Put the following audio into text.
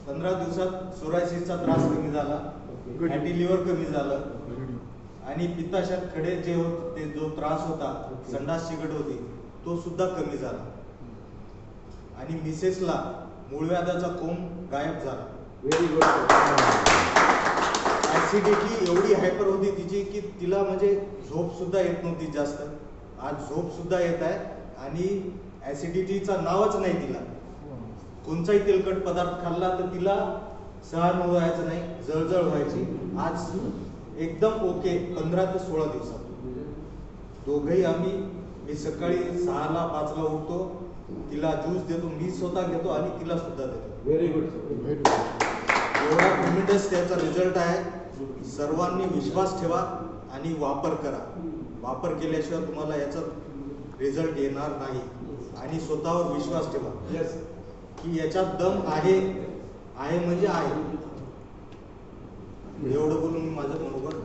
15 दिवसात सोरायसिसचा त्रास कमी झाला, फॅटी लिव्हर कमी झालं आणि पित्ताशयात खडे जे होते, जो त्रास होता, संडास चिकट होती, तो सुद्धा कमी झाला आणि मिसेसला मूळव्याधाचा कोंब गायब झाला. Very good. ऍसिडिटी एवढी हायपर होती तिची की तिला म्हणजे झोप सुद्धा येत नव्हती जास्त. आज झोप सुद्धा येत आहे आणि ऍसिडिटीचा नावच नाही तिला. कोणताही तेलकट पदार्थ खाल्ला तर तिला सहन व्हायचं नाही, जळजळ व्हायची. आज एकदम ओके 15 ते 16 दिवसात. दोघंही आम्ही, मी सकाळी 6ला 5ला उठतो, तिला ज्यूस देतो, मी स्वतः घेतो आणि तिला सुद्धा देतो. Very good. एवढा ट्रिमेंडस त्याचा रिझल्ट आहे. सर्वांनी विश्वास ठेवा आणि वापर करा. वापर केल्याशिवाय तुम्हाला याचा रिझल्ट येणार नाही आणि स्वतःवर विश्वास ठेवा. येस, की याच्यात दम आहे, आहे म्हणजे आहे. एवढं बोलून मी माझं मनोगत